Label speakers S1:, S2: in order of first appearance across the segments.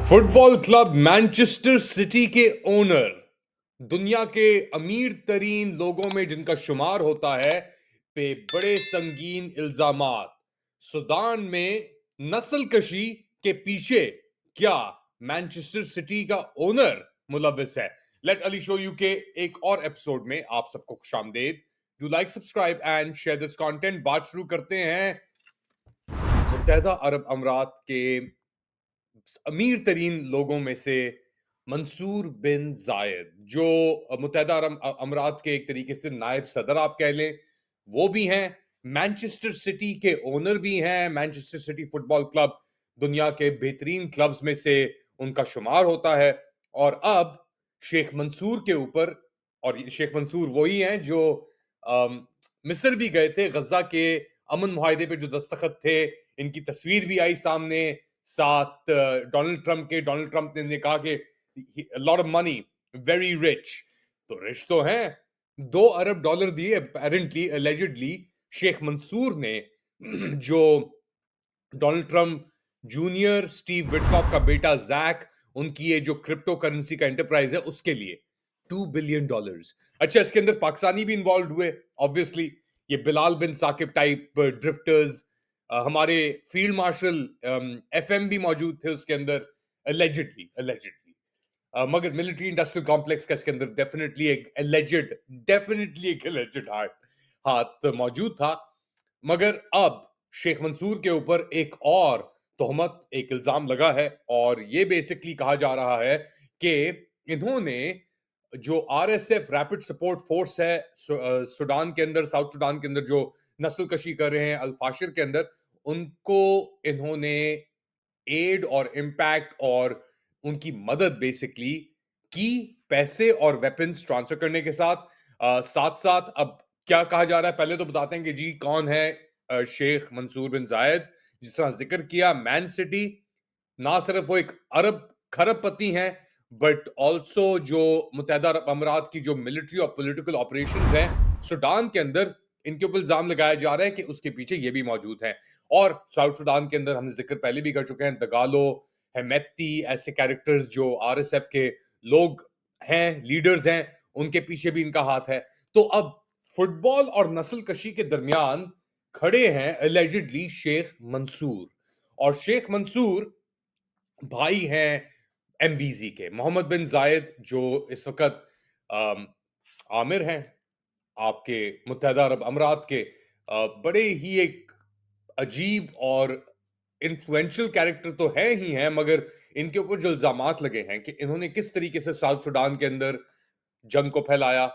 S1: Fit بال club Manchester city کے owner دنیا کے امیر ترین لوگوں میں جن کا شمار ہوتا ہے پہ بڑے سنگین الزامات. سوڈان میں نسل کشی کے پیچھے کیا مانچسٹر سٹی کا اونر ملوث ہے؟ لیٹ علی شو یو کے ایک اور ایپیسوڈ میں آپ سب کو خوش آمدید. Do like subscribe and share this content. بات شروع کرتے ہیں متحدہ عرب امارات کے امیر ترین لوگوں میں سے منصور بن زائد، جو متحدہ عرب امارات کے ایک طریقے سے نائب صدر آپ کہہ لیں، وہ بھی ہیں، مانچسٹر سٹی کے اونر بھی ہیں. مانچسٹر سٹی فٹ بال کلب دنیا کے بہترین کلبز میں سے ان کا شمار ہوتا ہے. اور اب شیخ منصور کے اوپر، اور شیخ منصور وہی ہیں جو مصر بھی گئے تھے، غزہ کے امن معاہدے پہ جو دستخط تھے، ان کی تصویر بھی آئی سامنے ساتھ ڈونلڈ ٹرمپ نے کہا کہ lot of money, very rich. تو رچ تو ہیں، $2 ارب دیے اپیرنٹلی الیجڈلی شیخ منصور نے، جو ڈونلڈ ٹرمپ جونیئر، سٹیو وٹکاف کا بیٹا زیک، ان کی یہ جو کرپٹو کرنسی کا انٹرپرائز ہے اس کے لیے $2 بلین. اچھا، اس کے اندر پاکستانی بھی انوالوڈ ہوئے آبویسلی. یہ بلال بن ثاقب ٹائپ ڈرفٹرز، ہمارے فیلڈ مارشل ایف ایم بھی موجود تھے اس کے اندر allegedly. مگر ملٹری انڈسٹریل کمپلیکس کا اس کے اندر ڈیفینیٹلی ایک alleged ہاتھ موجود تھا. مگر اب شیخ منصور کے اوپر ایک اور تہمت، ایک الزام لگا ہے، اور یہ بیسکلی کہا جا رہا ہے کہ انہوں نے جو R S F rapid support force ہے سوڈان کے اندر، ساؤتھ سوڈان کے اندر، جو نسل کشی کر رہے ہیں الفاشر کے اندر، ان کو انہوں نے ایڈ اور امپیکٹ اور ان کی مدد بیسکلی کی، پیسے اور ویپنز ٹرانسفر کرنے کے ساتھ ساتھ. اب کیا کہا جا رہا ہے پہلے تو بتاتے ہیں کہ جی کون ہے شیخ منصور بن زائد. جس طرح ذکر کیا، مین سٹی نہ صرف وہ ایک ارب کھرب پتی ہیں، بٹ آلسو جو متحدہ عرب امارات کی جو ملٹری اور پولیٹیکل آپریشنز ہیں سوڈان کے اندر، ان کے اوپر الزام لگایا جا رہا ہے کہ اس کے پیچھے یہ بھی موجود ہیں. اور ساؤتھ سوڈان کے اندر ہم نے ذکر پہلے بھی کر چکے ہیں، دگالو، ہیمیتی، ایسے کیریکٹرز جو آر ایس ایف کے لوگ ہیں، لیڈرز ہیں، ان کے پیچھے بھی ان کا ہاتھ ہے. تو اب فٹ بال اور نسل کشی کے درمیان کھڑے ہیں allegedly شیخ منصور. اور شیخ منصور بھائی ہیں ایم بی زی کے، محمد بن زائد، جو اس وقت عامر ہیں آپ کے متحدہ عرب امارات کے بڑے ہی ایک عجیب اور انفلوئنشل کیریکٹر تو ہے ہی ہیں، مگر ان کے اوپر جو الزامات لگے ہیں کہ انہوں نے کس طریقے سے ساؤتھ سوڈان کے اندر جنگ کو پھیلایا،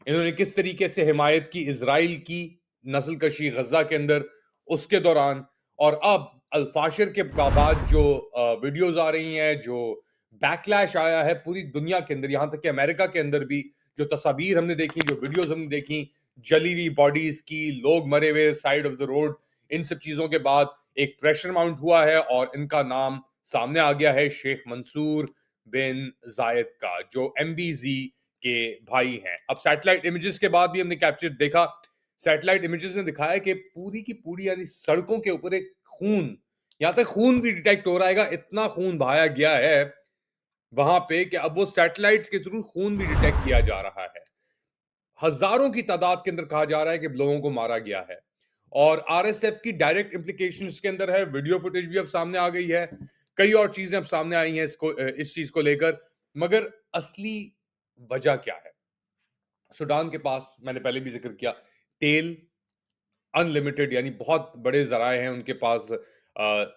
S1: انہوں نے کس طریقے سے حمایت کی اسرائیل کی نسل کشی غزہ کے اندر اس کے دوران، اور اب الفاشر کے بعد جو ویڈیوز آ رہی ہیں، جو بیک لیش آیا ہے پوری دنیا کے اندر، یہاں تک کہ امریکہ کے اندر بھی جو تصاویر ہم نے دیکھی، جو ویڈیوز ہم نے دیکھی جلی ہوئی باڈیز کی، لوگ مرے ہوئے سائیڈ آف دا روڈ، ان سب چیزوں کے بعد ایک پریشر ماؤنٹ ہوا ہے اور ان کا نام سامنے آ گیا ہے شیخ منصور بن زائد کا، جو ایم بی زی کے بھائی ہیں. اب سیٹلائٹ امیجز کے بعد بھی ہم نے کیپچر دیکھا، سیٹلائٹ امیجز نے دکھایا کہ پوری کی پوری یعنی سڑکوں کے اوپر ایک خون، یہاں تک خون بھی ڈیٹیکٹ ہو رہا ہے گا، اتنا خون بہایا گیا ہے وہاں پہ کہ اب وہ سیٹلائٹس کے تھرو خون بھی ڈیٹیکٹ کیا جا رہا ہے. ہزاروں کی تعداد کے اندر کہا جا رہا ہے کہ لوگوں کو مارا گیا ہے، اور آر ایس ایف کی ڈائریکٹ امپلیکیشن اس کے اندر ہے. ویڈیو فوٹیج بھی اب سامنے آ گئی ہے، کئی اور چیزیں اب سامنے آئی ہیں اس چیز کو لے کر. مگر اصلی وجہ کیا ہے؟ سوڈان کے پاس میں نے پہلے بھی ذکر کیا، تیل ان لمیٹڈ، یعنی بہت بڑے ذرائع ہیں ان کے پاس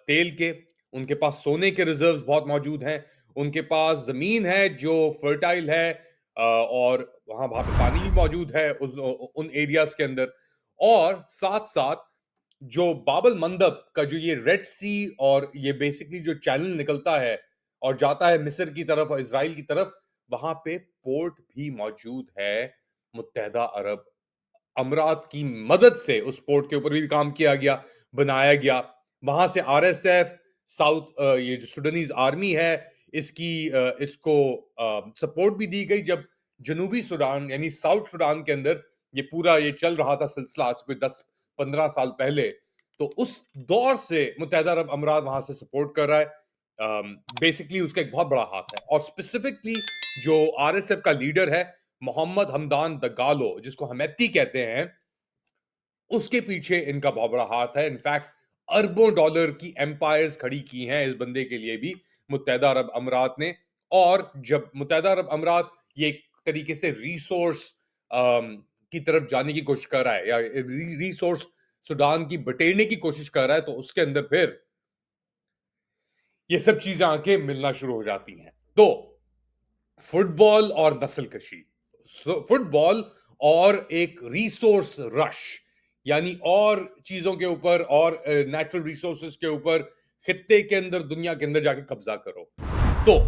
S1: تیل کے، ان کے پاس سونے کے ریزروز بہت موجود ہیں، ان کے پاس زمین ہے جو فرٹائل ہے، اور وہاں پہ پانی بھی موجود ہے ان ایریاز کے اندر. اور ساتھ ساتھ جو باب المندب کا جو یہ ریڈ سی اور یہ بیسکلی جو چینل نکلتا ہے اور جاتا ہے مصر کی طرف اور اسرائیل کی طرف، وہاں پہ پورٹ بھی موجود ہے. متحدہ عرب امارات کی مدد سے اس پورٹ کے اوپر بھی کام کیا گیا، بنایا گیا. وہاں سے آر ایس ایف ساؤتھ یہ جو سوڈانیز آرمی ہے اس کو سپورٹ بھی دی گئی جب جنوبی سوڈان یعنی ساؤتھ سوڈان کے اندر یہ پورا یہ چل رہا تھا سلسلہ آج سے کوئی 10-15 سال پہلے. تو اس دور سے متحدہ عرب امارات وہاں سے سپورٹ کر رہا ہے. बेसिकली उसका एक बहुत बड़ा हाथ है। और स्पेसिफिकली जो आरएसएफ का लीडर है मोहम्मद हमदान दगालो, जिसको हमेती कहते हैं, उसके पीछे इनका बहुत बड़ा हाथ है। इनफैक्ट अरबों डॉलर की एम्पायर्स खड़ी की हैं इस बंदे के लिए भी मुत्तहदा अरब अमीरात ने। और जब मुत्तहदा अरब अमीरात ये एक तरीके से रिसोर्स की तरफ जाने की कोशिश कर रहा है, या रिसोर्स सूडान की बटेरने की कोशिश कर रहा है, तो उसके अंदर फिर ये सब चीजें आके मिलना शुरू हो जाती हैं। तो फुटबॉल और नस्लकशी, फुटबॉल और एक रिसोर्स रश, यानी और चीजों के ऊपर और नेचुरल रिसोर्सेज के ऊपर खित्ते के अंदर, दुनिया के अंदर जाके कब्जा करो। तो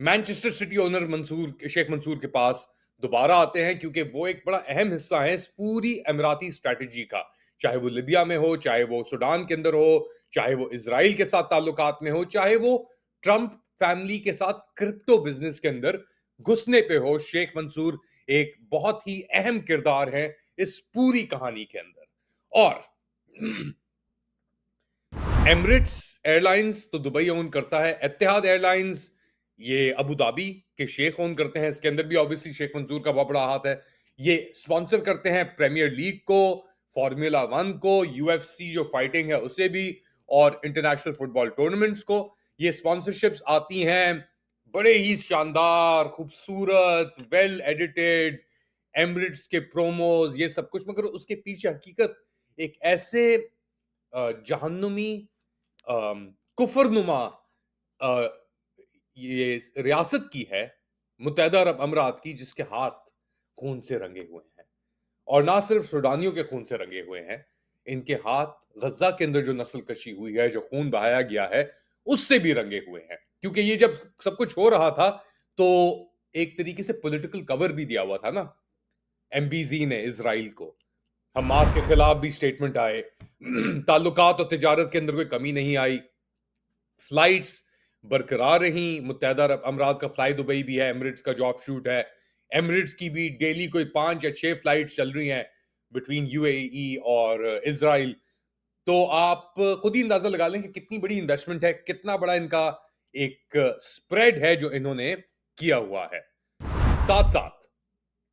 S1: Manchester City owner Sheikh Mansour के पास दोबारा आते हैं, क्योंकि वो एक बड़ा अहम हिस्सा है इस पूरी अमीराती स्ट्रैटेजी का। चाहे वो लिबिया में हो, चाहे वो सूडान के अंदर हो, चाहे वो इजराइल के साथ ताल्लुकात में हो, चाहे वो ट्रंप फैमिली के साथ क्रिप्टो बिजनेस के अंदर घुसने पे हो, शेख मंसूर एक बहुत ही अहम किरदार है इस पूरी कहानी के अंदर। और एमिरेट्स एयरलाइंस तो दुबई ओन करता है, एतिहाद एयरलाइंस ये अबू धाबी के शेख ओन करते हैं, इसके अंदर भी ऑब्वियसली शेख मंसूर का बहुत बड़ा हाथ है। ये स्पॉन्सर करते हैं प्रीमियर लीग को, फॉर्मूला 1 को, यूएफसी जो फाइटिंग है उसे भी, और इंटरनेशनल फुटबॉल टूर्नामेंट्स को। ये स्पॉन्सरशिप्स आती हैं बड़े ही शानदार, खूबसूरत, वेल एडिटेड एमिरेट्स के प्रोमोज, ये सब कुछ, मगर उसके पीछे हकीकत एक ऐसे जहन्नुमी कुफरनुमा ये रियासत की है, मुत्तहदा अरब अमीरात की, जिसके हाथ खून से रंगे हुए हैं। और ना सिर्फ सूडानियों के खून से रंगे हुए हैं, इनके हाथ गजा के अंदर जो नस्ल कशी हुई है, जो खून बहाया गया है, उससे भी रंगे हुए हैं। क्योंकि ये जब सब कुछ हो रहा था तो एक तरीके से पॉलिटिकल कवर भी दिया हुआ था ना एमबीजी ने इजराइल को। हमास के खिलाफ भी स्टेटमेंट आए, ताल्लुकात और तिजारत के अंदर कोई कमी नहीं आई, फ्लाइट्स बरकरार रही। मुत्तहदा अरब अमीरात का फ्लाई दुबई भी है, एमिरेट्स का जो ऑफ शूट है, एमिरेट्स की भी डेली कोई 5 या 6 फ्लाइट्स चल रही हैं बिटवीन यूएई और इजराइल। तो आप खुद ही अंदाजा लगा लें कि कितनी बड़ी इन्वेस्टमेंट है, कितना बड़ा इनका एक स्प्रेड है जो इन्होंने किया हुआ है। साथ साथ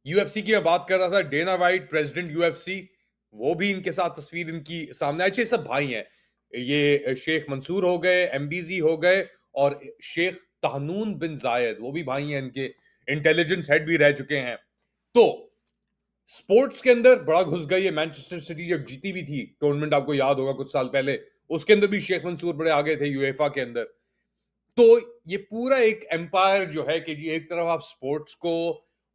S1: यूएफसी की मैं बात कर रहा था, डेना वाइट प्रेसिडेंट यूएफसी, वो भी इनके साथ तस्वीर इनकी सामने आई। सब भाई हैं, ये शेख मंसूर हो गए, एमबीजी हो गए, और शेख तहनून बिन जायद वो भी भाई हैं इनके, इंटेलिजेंस हेड भी रह चुके हैं। तो स्पोर्ट्स के अंदर बड़ा घुस गई है। मैनचेस्टर सिटी जब जीती भी थी टूर्नामेंट, आपको याद होगा कुछ साल पहले, उसके अंदर भी शेख मंसूर बड़े आगे थे यूएफा के अंदर। तो ये पूरा एक एम्पायर जो है कि जी एक तरफ आप स्पोर्ट्स को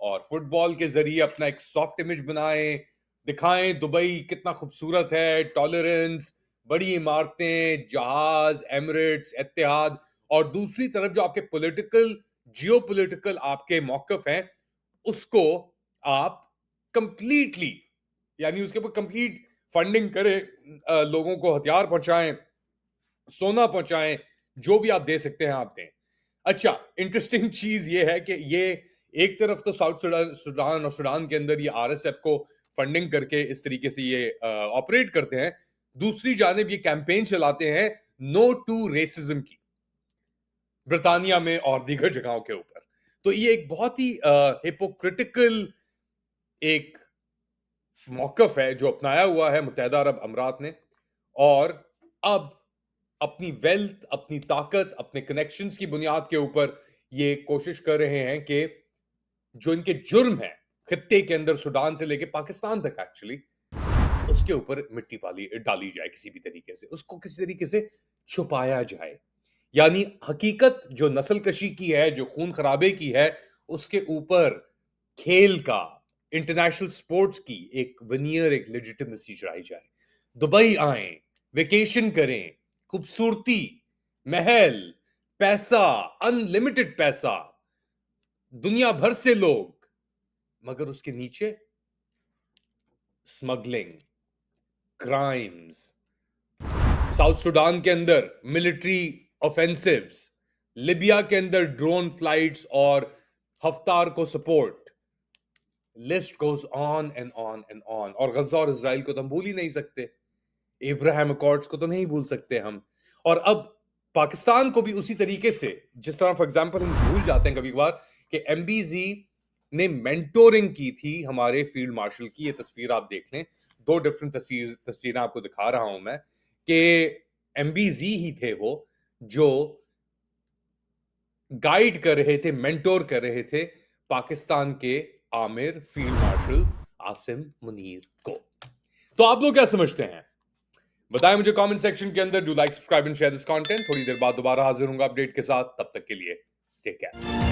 S1: और फुटबॉल के जरिए अपना एक सॉफ्ट इमेज बनाएं, दिखाएं दुबई कितना खूबसूरत है, टॉलरेंस, बड़ी इमारतें, जहाज, एमिरेट्स, एतिहाद, और दूसरी तरफ जो आपके पॉलिटिकल, जियोपॉलिटिकल आपके मौकफ हैं, उसको आप कंप्लीटली, यानी उसके ऊपर कंप्लीट फंडिंग करें, लोगों को हथियार पहुंचाएं, सोना पहुंचाएं, जो भी आप दे सकते हैं आप दें। अच्छा, इंटरेस्टिंग चीज ये है कि ये एक तरफ तो साउथ सुडान और सुडान के अंदर ये आरएसएफ को फंडिंग करके इस तरीके से ये ऑपरेट करते हैं, दूसरी जानिब ये कैंपेन चलाते हैं नो टू रेसिज्म की, ब्रिटानिया में और दीगर जगहों के ऊपर। तो ये एक बहुत ही हिपोक्रिटिकल एक मौकफ है जो अपनाया हुआ है मुत्तहदा अरब अमीरात ने। और अब अपनी वेल्थ, अपनी ताकत, अपने कनेक्शंस की बुनियाद के ऊपर ये कोशिश कर रहे हैं कि जो इनके जुर्म है खित्ते के अंदर, सुडान से लेके पाकिस्तान तक एक्चुअली, उसके ऊपर मिट्टी पाली डाली जाए, किसी भी तरीके से उसको किसी तरीके से छुपाया जाए। यानी हकीकत जो नस्ल कशी की है, जो खून खराबे की है, उसके ऊपर खेल का, इंटरनेशनल स्पोर्ट्स की एक वनियर, एक लेजिटिमेसी चढ़ाई जाए। दुबई आए, वेकेशन करें, खूबसूरती, महल, पैसा, अनलिमिटेड पैसा, दुनिया भर से लोग, मगर उसके नीचे स्मगलिंग, क्राइम्स, साउथ सुडान के अंदर मिलिट्री ऑफेंसिव्स, लिबिया के अंदर ड्रोन फ्लाइट्स और हफ्तार को support, list goes on and on and on. और गजा और इजराइल को तो हम भूल ही नहीं सकते, इब्राहिम अकॉर्ड्स को तो नहीं भूल सकते हम। और अब पाकिस्तान को भी उसी तरीके से, जिस तरह फॉर एग्जांपल हम भूल जाते हैं कभी-कभार कि एमबीजी ने मेंटोरिंग की थी हमारे फील्ड मार्शल की। ये तस्वीर आप देख लें, 2 डिफरेंट तस्वीरें आपको दिखा रहा हूं मैं कि एमबीजी ही थे वो जो गाइड कर रहे थे, मेंटोर कर रहे थे पाकिस्तान के आमिर फील्ड मार्शल आसिम मुनीर को। तो आप लोग क्या समझते हैं? बताएं मुझे कमेंट सेक्शन के अंदर। Do like, subscribe and share this content. थोड़ी देर बाद दोबारा हाजिर होऊंगा अपडेट के साथ। तब तक के लिए टेक केयर।